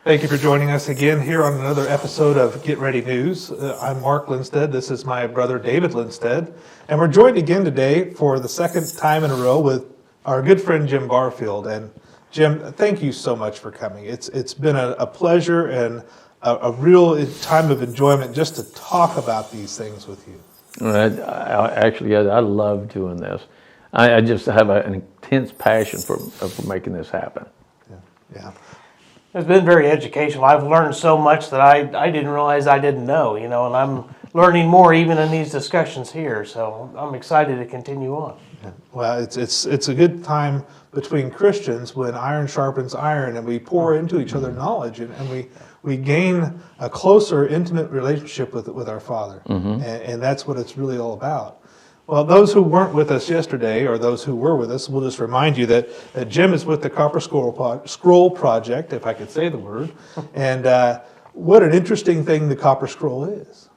Thank you for joining us again here on another episode of Get Ready News. I'm Mark Lindstedt. This is my brother David Lindstedt. And we're joined again today for the second time in a row with our good friend Jim Barfield. And Jim, thank you so much for coming. It's been a pleasure and a real time of enjoyment just to talk about these things with you. I love doing this. I just have an intense passion for making this happen. Yeah. It's been very educational. I've learned so much that I didn't realize I didn't know, and I'm learning more even in these discussions here. So I'm excited to continue on. Yeah. Well, it's a good time between Christians when iron sharpens iron, and we pour into each other knowledge, and we gain a closer, intimate relationship with our Father, and that's what it's really all about. Well, those who weren't with us yesterday, or those who were with us, we'll just remind you that Jim is with the Copper Scroll Project, if I could say the word, and what an interesting thing the Copper Scroll is.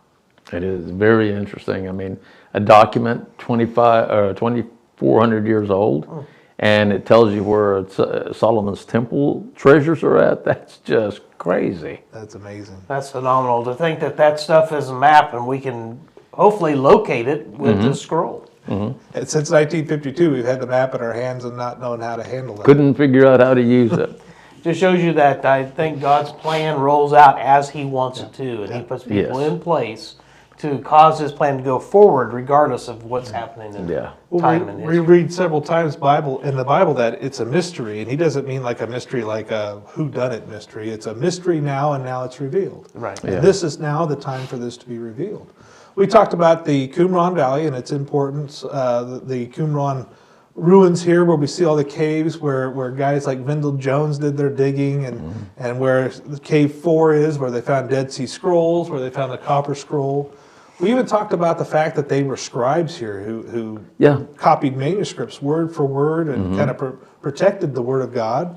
It is very interesting. I mean, a document 2,400 years old, and it tells you where Solomon's temple treasures are at. That's just crazy. That's amazing. That's phenomenal to think that stuff is a map, and we can hopefully locate it with the scroll. And since 1952, we've had the map in our hands and not known how to handle it. Couldn't figure out how to use it. Just shows you that I think God's plan rolls out as He wants it to, and He puts people in place to cause His plan to go forward regardless of what's happening in time and history. We read several times in the Bible that it's a mystery, and He doesn't mean like a mystery like a whodunit mystery. It's a mystery now, and now it's revealed. Right. And this is now the time for this to be revealed. We talked about the Qumran Valley and its importance, the Qumran ruins here where we see all the caves where guys like Vendel Jones did their digging, and where the cave 4 is, where they found Dead Sea Scrolls, where they found the Copper Scroll. We even talked about the fact that they were scribes here who copied manuscripts word for word and kind of protected the Word of God.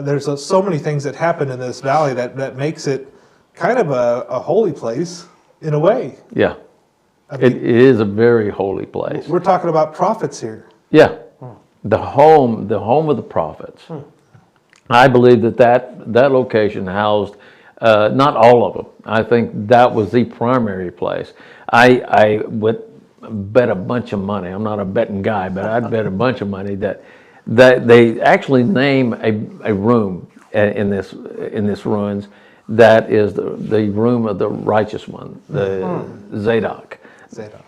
There's so many things that happen in this valley that makes it kind of a holy place. In a way. Yeah. I mean, it is a very holy place. We're talking about prophets here. Yeah. The home of the prophets. I believe that location housed not all of them. I think that was the primary place. I would bet a bunch of money. I'm not a betting guy, but I'd bet a bunch of money that they actually name a room in this ruins. That is the room of the righteous one, the Zadok.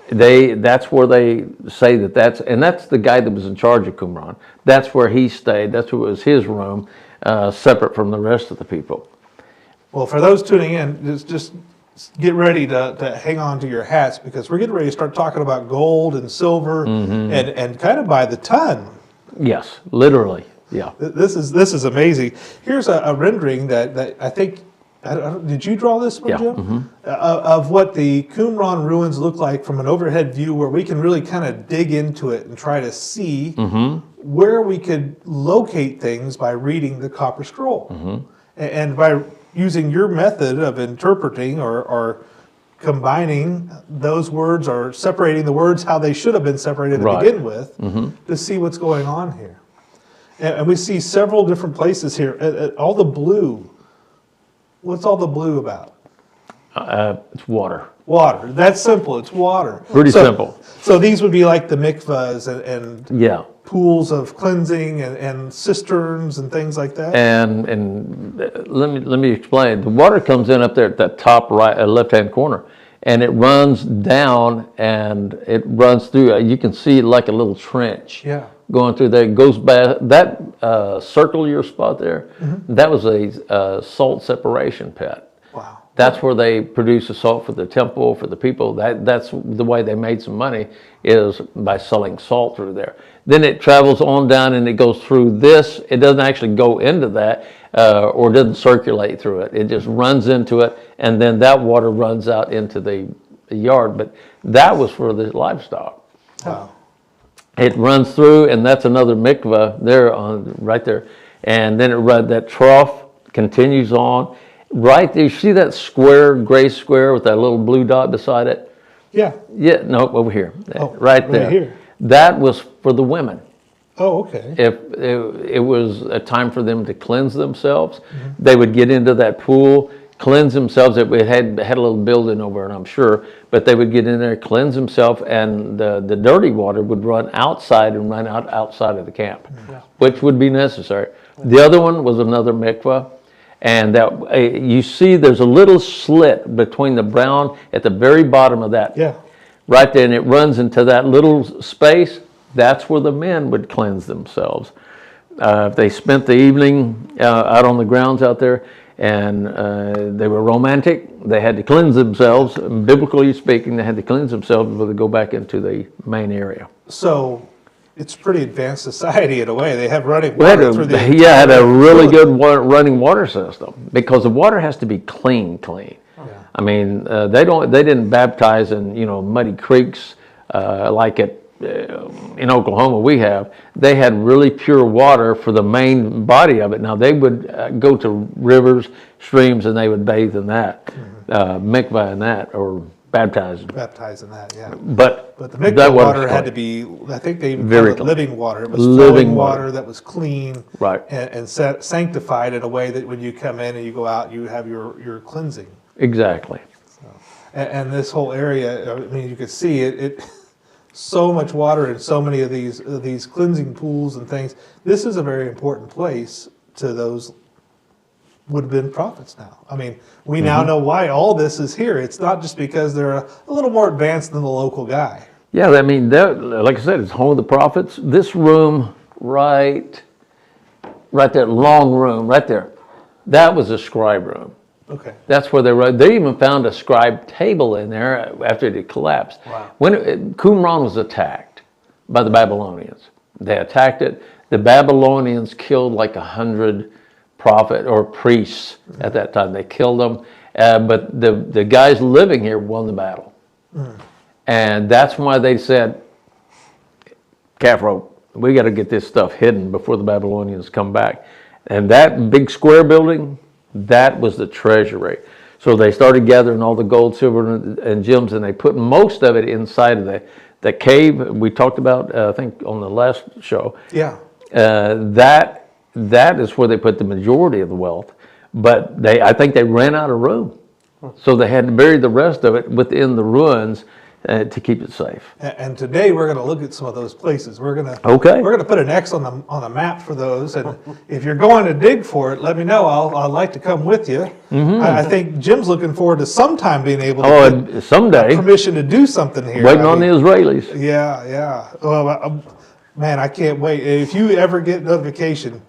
That's where they say that's the guy that was in charge of Qumran. That's where he stayed. That's what was his room, separate from the rest of the people. Well, for those tuning in, just get ready to hang on to your hats, because we're getting ready to start talking about gold and silver and kind of by the ton. Yes, literally. Yeah. This is amazing. Here's a rendering that I think. Did you draw this one, Jim? Of what the Qumran ruins look like from an overhead view, where we can really kind of dig into it and try to see where we could locate things by reading the Copper Scroll. And by using your method of interpreting or combining those words or separating the words how they should have been separated to begin with, to see what's going on here. And we see several different places here. All the blue. What's all the blue about? It's water. Water. That's simple. It's water. Pretty simple. So these would be like the mikvahs and pools of cleansing and cisterns and things like that. And let me explain. The water comes in up there at that top right left-hand corner, and it runs down and it runs through. You can see like a little trench. Yeah. Going through there, it goes back. That circle your spot there, that was a salt separation pit. Wow. That's where they produce the salt for the temple, for the people. That's the way they made some money, is by selling salt through there. Then it travels on down and it goes through this. It doesn't actually go into that or doesn't circulate through it. It just runs into it, and then that water runs out into the yard. But that was for the livestock. Wow. It runs through, and that's another mikvah there right there. And then that trough continues on. Right there, you see that square, gray square with that little blue dot beside it? Yeah. Yeah, no, over here. Oh, right there. Here. That was for the women. Oh, okay. If it was a time for them to cleanse themselves, they would get into that pool, cleanse themselves. It had a little building over it, I'm sure, but they would get in there, cleanse themselves, and the dirty water would run outside and run outside of the camp, which would be necessary. The other one was another mikvah, and that you see there's a little slit between the brown at the very bottom of that. Yeah. Right there, and it runs into that little space. That's where the men would cleanse themselves. If they spent the evening out on the grounds out there and they were romantic, they had to cleanse themselves. Biblically speaking, they had to cleanse themselves before they go back into the main area. So it's pretty advanced society in a way. They have running water through the had a really good running water system because the water has to be clean. I mean, they didn't baptize in muddy creeks like in Oklahoma we have. They had really pure water for the main body of it. Now they would go to rivers, streams, and they would bathe in that, mikvah in that, or baptize in that, yeah. But the mikvah water had to be, I think they even called it living water. It was flowing water that was clean, right, and sanctified in a way that when you come in and you go out, you have your cleansing. Exactly. So, and this whole area, I mean, you could see it so much water and so many of these cleansing pools and things. This is a very important place to those would have been prophets now. I mean, we now know why all this is here. It's not just because they're a little more advanced than the local guy. Yeah, I mean, like I said, it's home of the prophets. This room right there, long room, right there, that was a scribe room. Okay. That's where they wrote. They even found a scribe table in there after it had collapsed. Wow. When Qumran was attacked by the Babylonians, they attacked it. The Babylonians killed like 100 prophet or priests at that time. They killed them, but the guys living here won the battle, and that's why they said, "Calf rope, we got to get this stuff hidden before the Babylonians come back." And that big square building, that was the treasury. So they started gathering all the gold, silver, and gems, and they put most of it inside of the cave we talked about, I think, on the last show. Yeah. That is where they put the majority of the wealth. But I think they ran out of room. So they had to bury the rest of it within the ruins to keep it safe. And today we're going to look at some of those places. We're going to put an X on the map for those. And if you're going to dig for it, let me know. I'd like to come with you. I think Jim's looking forward to sometime being able to get someday permission to do something here. Waiting on the Israelis. Yeah. Well, man, I can't wait. If you ever get notification,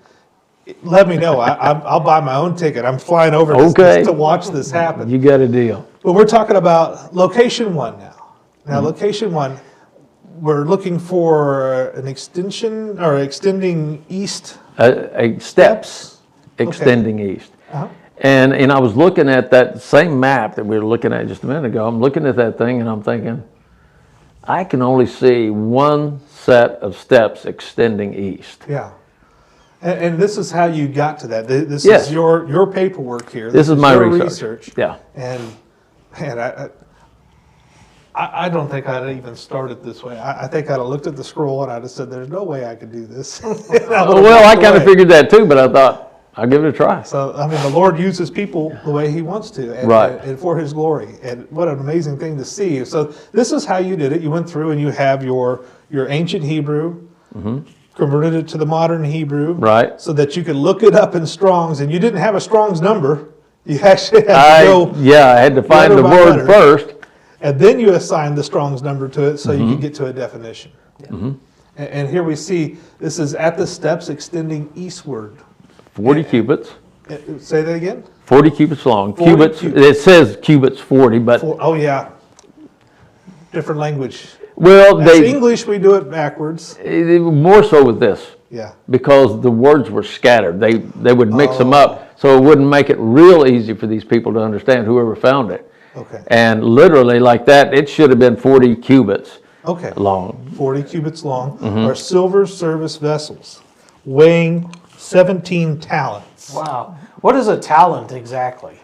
let me know. I'll buy my own ticket. I'm flying over to watch this happen. You got a deal. But we're talking about location one now. Now, location one, we're looking for an extension or extending east. Steps extending east. And I was looking at that same map that we were looking at just a minute ago. I'm looking at that thing and I'm thinking, I can only see one set of steps extending east. Yeah. And this is how you got to that. This is your paperwork here. This is my your research. Yeah. And I don't think I'd even started this way. I think I'd have looked at the scroll and I'd have said, "There's no way I could do this." Well, I kind of figured that too, but I thought I'll give it a try. So I mean, the Lord uses people the way He wants to, and for His glory. And what an amazing thing to see. So this is how you did it. You went through and you have your ancient Hebrew. Converted it to the modern Hebrew, right? So that you could look it up in Strong's, and you didn't have a Strong's number. You actually had to go. Yeah, I had to find the word first, and then you assigned the Strong's number to it, so you could get to a definition. And here we see this is at the steps extending eastward. 40 cubits. Say that again. 40 cubits long. Cubits. It says cubits 40, but oh yeah, different language. Well, English, we do it backwards. More so with this. Yeah. Because the words were scattered. They would mix them up, so it wouldn't make it real easy for these people to understand, whoever found it. Okay. And literally like that, it should have been 40 cubits long. 40 cubits long are silver service vessels weighing 17 talents. Wow. What is a talent exactly?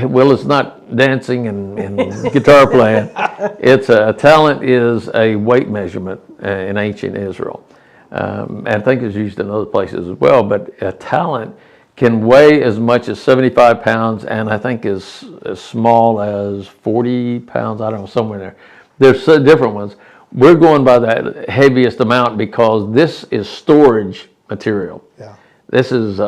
Well, it's not dancing and guitar playing. It's a talent is a weight measurement in ancient Israel. And I think it's used in other places as well, but a talent can weigh as much as 75 pounds and I think as small as 40 pounds, I don't know, somewhere there. There's different ones. We're going by the heaviest amount because this is storage material. Yeah. This is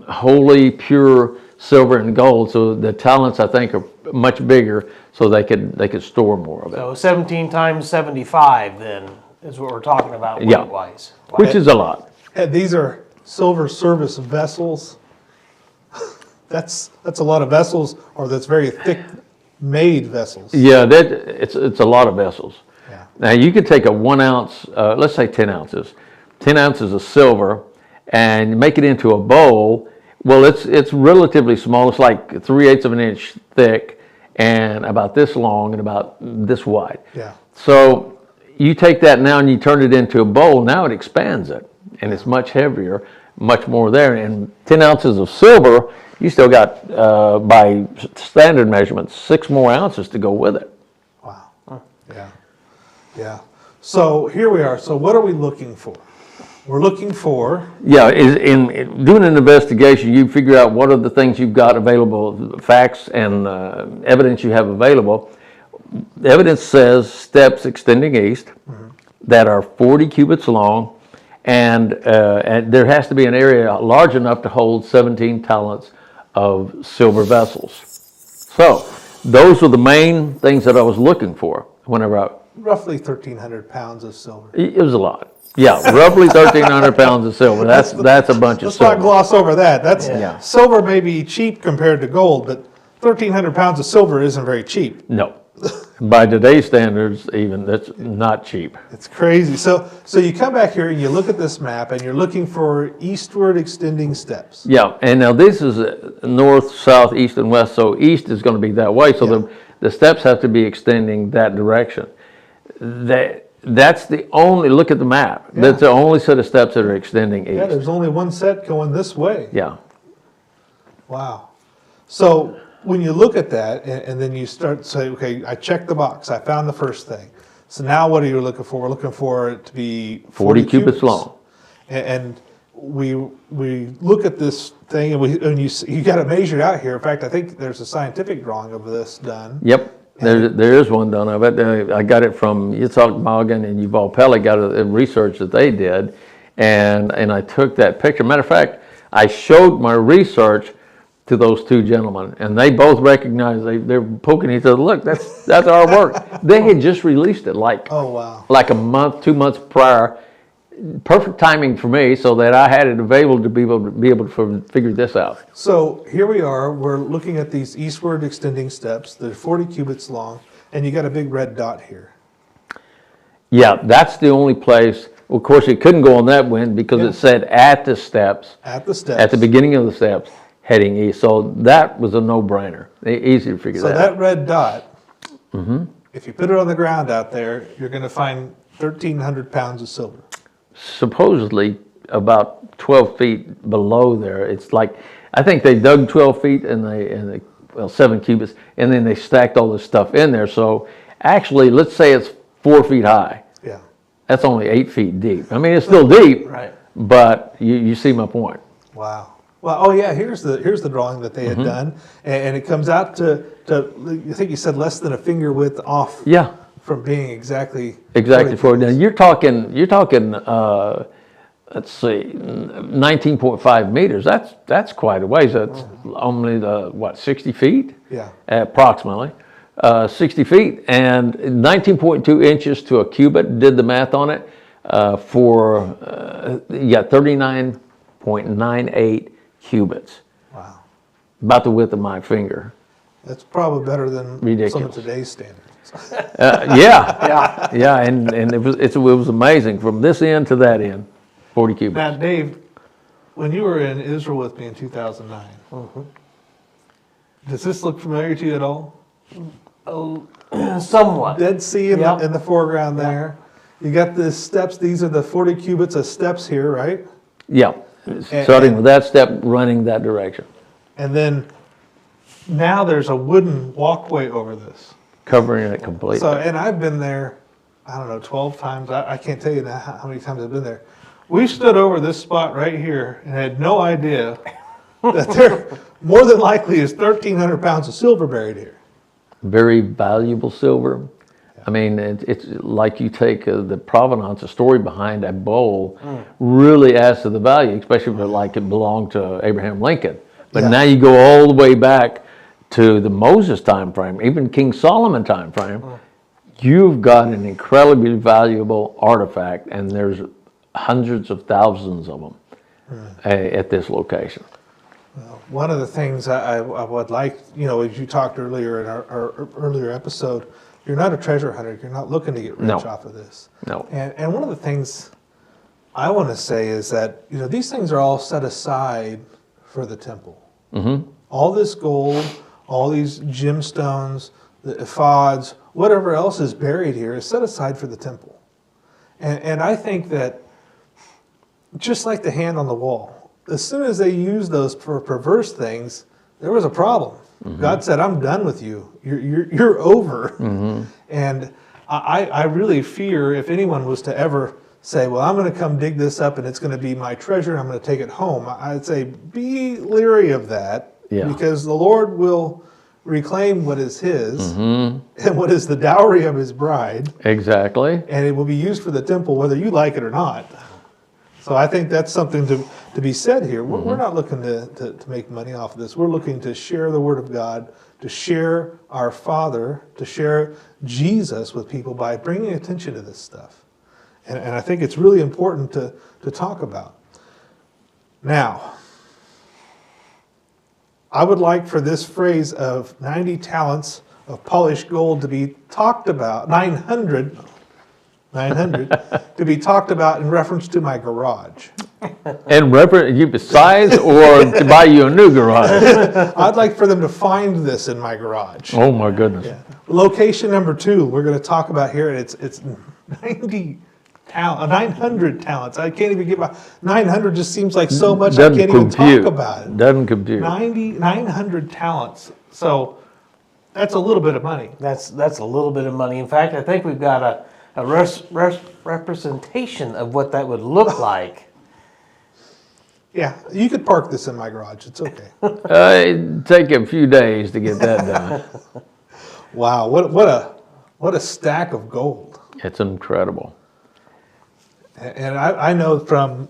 wholly pure silver and gold, so the talents I think are much bigger, so they could store more of it. So 17 times 75 then is what we're talking about Yeah. weight-wise. Wow. Which is a lot. And these are silver service vessels. That's a lot of vessels, or that's very thick made vessels. Yeah, it's a lot of vessels. Yeah. Now you could take a 1 ounce, let's say 10 ounces, 10 ounces of silver, and make it into a bowl. Well, it's relatively small. It's like 3/8 of an inch thick, and about this long and about this wide. Yeah. So you take that now and you turn it into a bowl. Now it expands it, and it's much heavier, much more there. And 10 ounces of silver, you still got, by standard measurements, 6 more ounces to go with it. Wow. Yeah. Yeah. So here we are. So what are we looking for? We're looking for, Yeah, in doing an investigation, you figure out what are the things you've got available, facts and evidence you have available. The evidence says steps extending east that are 40 cubits long, and there has to be an area large enough to hold 17 talents of silver vessels. So those are the main things that I was looking for whenever roughly 1,300 pounds of silver. it was a lot. Yeah, roughly 1,300 pounds of silver. That's a bunch of Let's silver. not gloss over that. That's Yeah. silver may be cheap compared to gold, but 1,300 pounds of silver isn't very cheap. No. By today's standards, even, that's not cheap. It's crazy. So you come back here and you look at this map and you're looking for eastward extending steps. Yeah, and now this is north, south, east, and west, so east is going to be that way, so the steps have to be extending that direction. That's the only, look at the map, that's the only set of steps that are extending Yeah, east. there's only one set going this way. Yeah. Wow. So when you look at that and then you start to say, okay, I checked the box, I found the first thing. So now what are you looking for? We're looking for it to be 40 cubits long. And we look at this thing and you got it measured out here. In fact, I think there's a scientific drawing of this done. Yep, there is one done of it. I got it from Yitzhak Morgan and Yuval Pele, got a research that they did, and I took that picture. Matter of fact, I showed my research to those two gentlemen, and they both recognized, they're poking each other, look, that's our work. They had just released it Oh, wow. like a month, 2 months prior. Perfect timing for me, so that I had it available to be able to figure this out. So here we are, we're looking at these eastward extending steps. They're 40 cubits long, and you got a big red dot here. Yeah, that's the only place. Of course, it couldn't go on that wind because it said at the steps, At the steps. at the beginning of the steps, heading east. So that was a no-brainer. Easy to figure So that out. that red dot, if you put it on the ground out there, you're going to find 1,300 pounds of silver. Supposedly about 12 feet below there, it's like, I think they dug 12 feet and they 7 cubits, and then they stacked all this stuff in there. So actually, let's say it's 4 feet high. Yeah. That's only 8 feet deep. I mean, it's still deep, Right. but you see my point. Wow. Well, oh yeah, here's the drawing that they had done, and it comes out to I think you said less than a finger width off. Yeah. From being exactly 40. Now cubits. you're talking. Let's see, 19.5 meters. That's quite a ways. That's only 60 feet? Yeah. Approximately, 60 feet, and 19.2 inches to a cubit. Did the math on it for 39.98 cubits. Wow. About the width of my finger. That's probably better than some Ridiculous. of today's standards. Yeah, and it was amazing from this end to that end, 40 cubits. Now, Dave, when you were in Israel with me in 2009, does this look familiar to you at all? Somewhat. Dead Sea in the foreground there. You got the steps. These are the 40 cubits of steps here, right? Yeah, starting with that step, running that direction. And then now there's a wooden walkway over this. Covering it completely. So, and I've been there, I don't know, 12 times. I can't tell you now how many times I've been there. We stood over this spot right here and had no idea that there more than likely is 1,300 pounds of silver buried here. Very valuable silver. I mean, it's like you take the provenance, the story behind a bowl, really adds to the value, especially if it belonged to Abraham Lincoln. But now you go all the way back to the Moses time frame, even King Solomon time frame. You've got an incredibly valuable artifact, and there's hundreds of thousands of them at this location. Well, one of the things I would like, as you talked earlier in our earlier episode, you're not a treasure hunter. You're not looking to get rich off of this. No. And one of the things I want to say is that, these things are all set aside for the temple. Mm-hmm. All this gold, all these gemstones, the ephods, whatever else is buried here is set aside for the temple. And I think that just like the hand on the wall, as soon as they used those for perverse things, there was a problem. Mm-hmm. God said, I'm done with you. You're over. Mm-hmm. And I really fear if anyone was to ever say, well, I'm going to come dig this up and it's going to be my treasure and I'm going to take it home, I'd say be leery of that because the Lord will reclaim what is his and what is the dowry of his bride. Exactly. And it will be used for the temple whether you like it or not. So I think that's something to be said here. We're not looking to make money off of this. We're looking to share the Word of God, to share our Father, to share Jesus with people by bringing attention to this stuff. And I think it's really important to talk about. Now, I would like for this phrase of 90 talents of polished gold to be talked about, 900 to be talked about in reference to my garage. In reference you size or to buy you a new garage? I'd like for them to find this in my garage. Oh my goodness. Yeah. Location number 2 we're going to talk about here. It's 900 talents. I can't even get my 900 just seems like so much. I can't even talk about it. Doesn't compute. 900 talents. So that's a little bit of money. That's a little bit of money. In fact, I think we've got a representation of what that would look like. Yeah, you could park this in my garage. It's okay. It'd take a few days to get that done. Wow, what a stack of gold. It's incredible. And I know from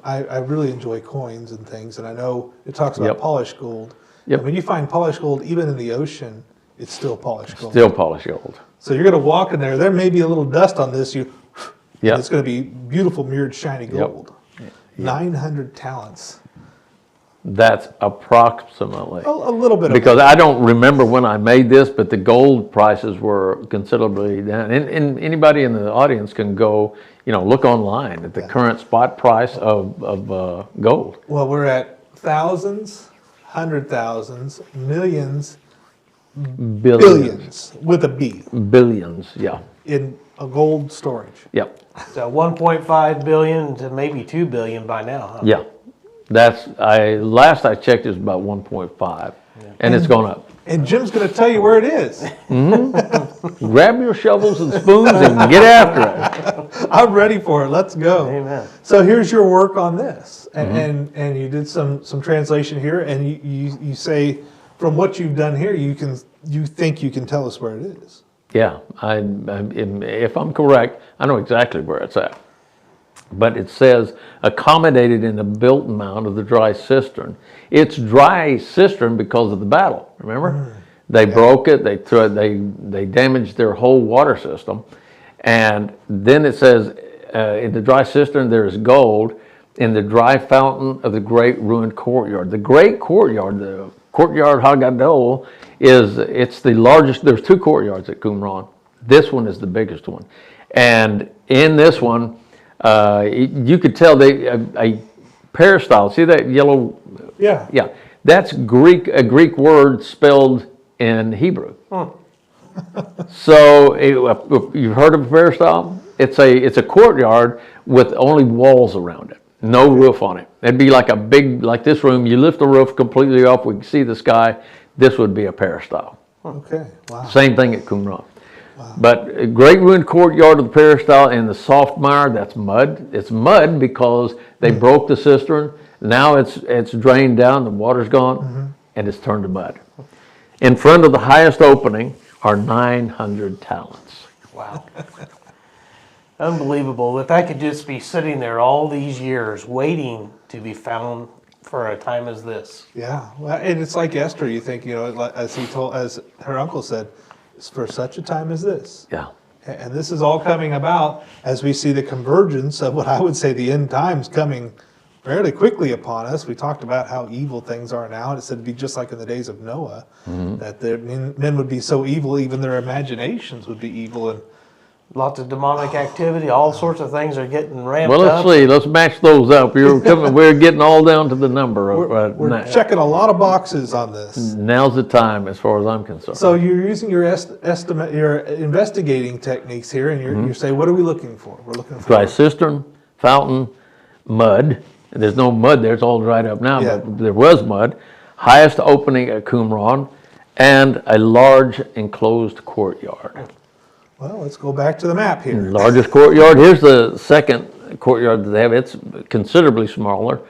I really enjoy coins and things, and I know it talks about polished gold. Yep. And when you find polished gold, even in the ocean, it's still polished gold. Still polished gold. So you're going to walk in there. There may be a little dust on this. Yeah. It's going to be beautiful mirrored shiny gold. Yep. 900 talents. That's approximately. A little bit. Because I don't remember when I made this, but the gold prices were considerably down. And anybody in the audience can go, look online at the current spot price of gold. Well, we're at thousands, hundred thousands, millions, billions with a B. Billions, yeah. In a gold storage. Yep. So 1.5 billion to maybe 2 billion by now, huh? Yeah. Last I checked, it was about 1.5, and it's gone up. And Jim's going to tell you where it is. Grab your shovels and spoons and get after it. I'm ready for it. Let's go. Amen. So here's your work on this, and you did some translation here, and you say from what you've done here, you think you can tell us where it is. Yeah, if I'm correct, I know exactly where it's at. But it says, accommodated in the built mound of the dry cistern. It's dry cistern because of the battle, remember? They broke it, they threw it, they damaged their whole water system. And then it says, in the dry cistern there is gold, in the dry fountain of the great ruined courtyard. The great courtyard, the courtyard Haggadol, it's the largest. There's 2 courtyards at Qumran. This one is the biggest one. And in this one, you could tell a peristyle. See that yellow? Yeah. Yeah. That's a Greek word spelled in Hebrew. So you've heard of a peristyle? It's a courtyard with only walls around it, no roof on it. It'd be like like this room. You lift the roof completely off. We can see the sky. this would be a peristyle. Okay, wow. Same thing at Qumran. But a great ruined courtyard of the peristyle, and the soft mire, that's mud. It's mud because they broke the cistern. Now it's drained down, the water's gone, and it's turned to mud. In front of the highest opening are 900 talents. Wow. Unbelievable that that could just be sitting there all these years waiting to be found for a time as this. Yeah, well, and it's like Esther. You think, as her uncle said, it's for such a time as this. Yeah. And this is all coming about as we see the convergence of what I would say the end times coming fairly quickly upon us. We talked about how evil things are now, and it said it'd be just like in the days of Noah, that men would be so evil, even their imaginations would be evil. And Lots of demonic activity, all sorts of things are getting ramped Well, let's up. see. Let's match those up. We're getting all down to the number. we're checking a lot of boxes on this. Now's the time, as far as I'm concerned. So you're using your estimate, your investigating techniques here, and you're saying, what are we looking for? We're looking for Dry cistern, fountain, mud. There's no mud there. It's all dried up now, Yeah. but there was mud. Highest opening at Qumran, and a large enclosed courtyard. Well, let's go back to the map here. Largest courtyard. Here's the second courtyard that they have. It's considerably smaller,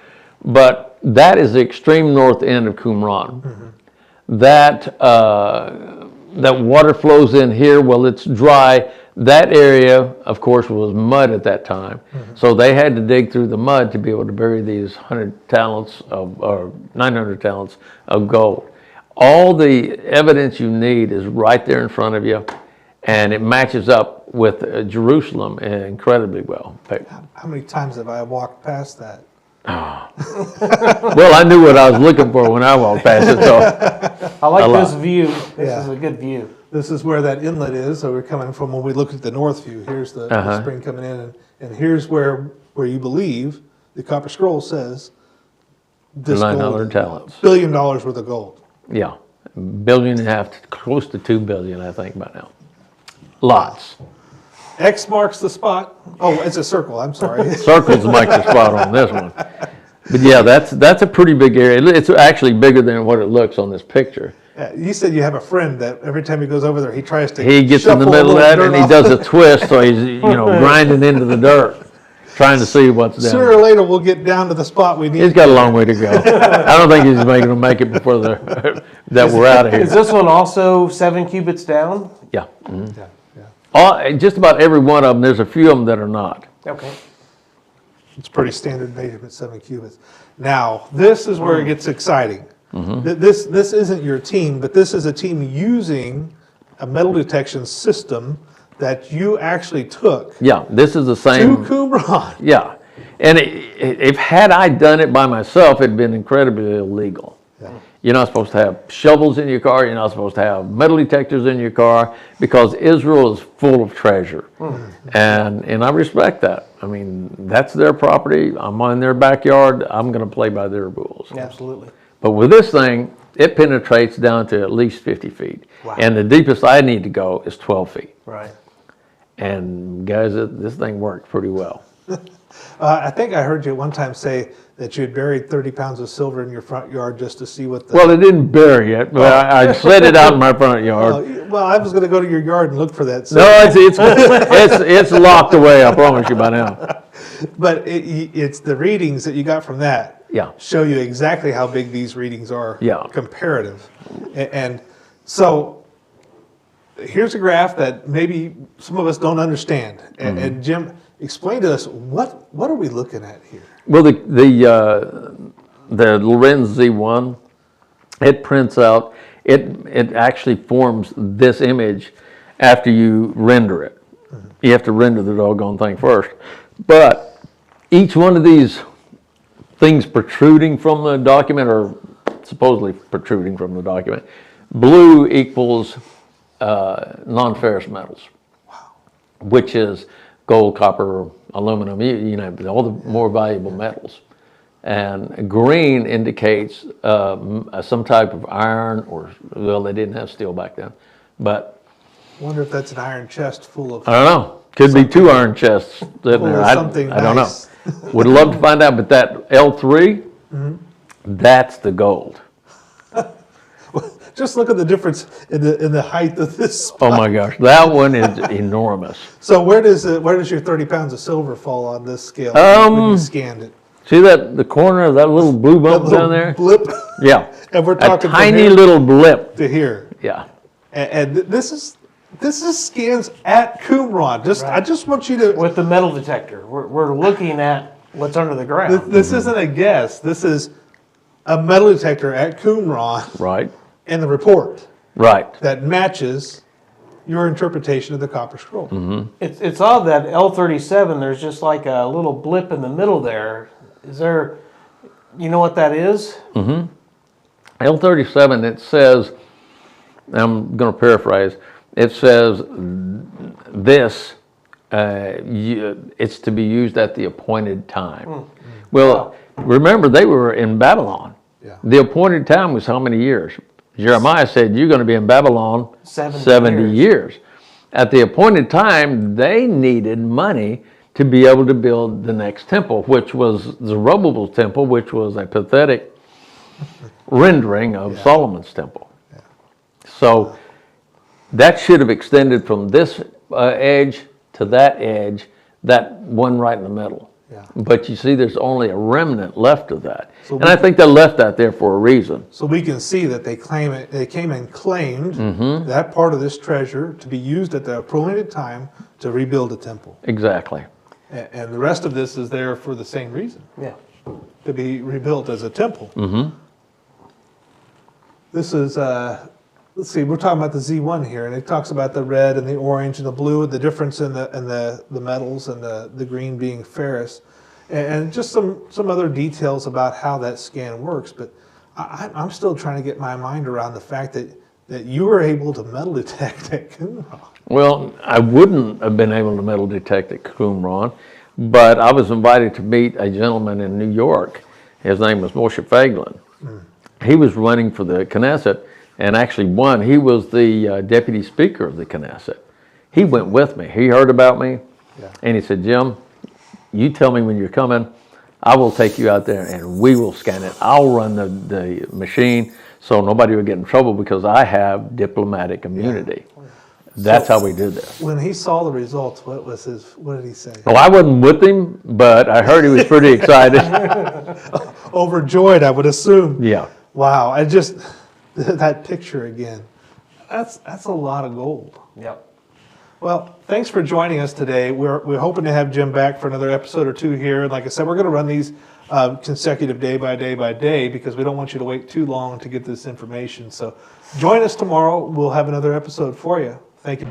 but that is the extreme north end of Qumran. That water flows in here. Well, it's dry. That area, of course, was mud at that time, so they had to dig through the mud to be able to bury these 100 talents or 900 talents of gold. All the evidence you need is right there in front of you. And it matches up with Jerusalem incredibly well. How many times have I walked past that? Well, I knew what I was looking for when I walked past it. So I like a lot. this view. This Yeah. is a good view. This is where that inlet is. So we're coming from when we look at the north view. Here's the spring coming in, and here's where you believe the Copper Scroll says this 900 gold, talents. $1 billion worth of gold. Yeah, $1.5 billion, close to $2 billion, I think, by now. Lots. X marks the spot. Oh, it's a circle. I'm sorry. Circles make the spot on this one. But yeah, that's a pretty big area. It's actually bigger than what it looks on this picture. You said you have a friend that every time he goes over there, he tries to. He gets in the shuffle a middle of little that dirt and he off. does a twist, so he's grinding into the dirt, trying to see what's down Sooner there. or later, we'll get down to the spot we need. He's got a long way to go. I don't think he's going to make it before that we're out of Is here. this one also 7 cubits down? Yeah. Yeah. Just about every one of them, there's a few of them that are not. Okay. It's pretty standard measurement, 7 cubits. Now, this is where it gets exciting. This isn't your team, but this is a team using a metal detection system that you actually took Yeah, this is the to same. Qumran. Yeah. And if had I done it by myself, it'd been incredibly illegal. Yeah. You're not supposed to have shovels in your car. You're not supposed to have metal detectors in your car because Israel is full of treasure. And I respect that. I mean, that's their property. I'm on their backyard. I'm going to play by their rules. Absolutely. But with this thing, it penetrates down to at least 50 feet. Wow. And the deepest I need to go is 12 feet. Right. And guys, this thing worked pretty well. I think I heard you at one time say that you had buried 30 pounds of silver in your front yard just to see what the... Well, it didn't bury it, but I set it out in my front yard. Well, I was going to go to your yard and look for that. No, it's locked away, I promise you by now. But it's the readings that you got from that Yeah. show you exactly how big these readings are Yeah. comparative. And so here's a graph that maybe some of us don't understand. And Jim, explain to us, what are we looking at here? Well, the Lorenz Z1, it prints out, it actually forms this image after you render it. You have to render the doggone thing first. But each one of these things protruding from the document, or supposedly protruding from the document, blue equals non-ferrous metals, which is gold, copper, aluminum, you know, all the more valuable metals. And green indicates some type of iron, or, well, they didn't have steel back then, but I wonder if that's an iron chest full of... I don't know. Could be 2 iron chests sitting Full there. of I something don't nice. know. Would love to find out, but that L3, that's the gold. just look at the difference in the height of this spot. Oh my gosh, that one is enormous. So where does your 30 pounds of silver fall on this scale when you scanned it? See the corner of that little blue bump Little down there? blip. Yeah. And we're A talking from tiny here little blip. to here. Yeah. And this is scans at Qumran. I just want you to. With the metal detector, we're looking at what's under the ground. This isn't a guess. This is a metal detector at Qumran. Right. And the report Right. that matches your interpretation of the copper scroll. Mm-hmm. It's odd that L37, there's just like a little blip in the middle there. Is there, you know what that is? L37, it says, I'm going to paraphrase, it says this, it's to be used at the appointed time. Well, remember, they were in Babylon. Yeah. The appointed time was how many years? Jeremiah said, you're going to be in Babylon 70 years. At the appointed time, they needed money to be able to build the next temple, which was Zerubbabel's temple, which was a pathetic rendering of Solomon's temple. Yeah. So that should have extended from this edge to that edge, that one right in the middle. Yeah. But you see, there's only a remnant left of that. And I think they left that there for a reason. So we can see that they came and claimed that part of this treasure to be used at the appointed time to rebuild a temple. Exactly. And the rest of this is there for the same reason. Yeah. To be rebuilt as a temple. This is, let's see, we're talking about the Z1 here, and it talks about the red and the orange and the blue, the difference in the metals, and the green being ferrous, and just some other details about how that scan works. But I'm still trying to get my mind around the fact that you were able to metal detect at Qumran. Well, I wouldn't have been able to metal detect at Qumran, but I was invited to meet a gentleman in New York. His name was Moshe Feiglin. He was running for the Knesset and actually won. He was the deputy speaker of the Knesset. He went with me. He heard about me, and he said, Jim, you tell me when you're coming. I will take you out there and we will scan it. I'll run the machine so nobody will get in trouble because I have diplomatic immunity. That's how we did this. When he saw the results, what did he say? Well, I wasn't with him, but I heard he was pretty excited. Overjoyed, I would assume. Yeah. Wow, I just, that picture again, that's a lot of gold. Yep. Well, thanks for joining us today. We're hoping to have Jim back for another episode or two here. And like I said, we're going to run these consecutive day by day because we don't want you to wait too long to get this information. So join us tomorrow. We'll have another episode for you. Thank you.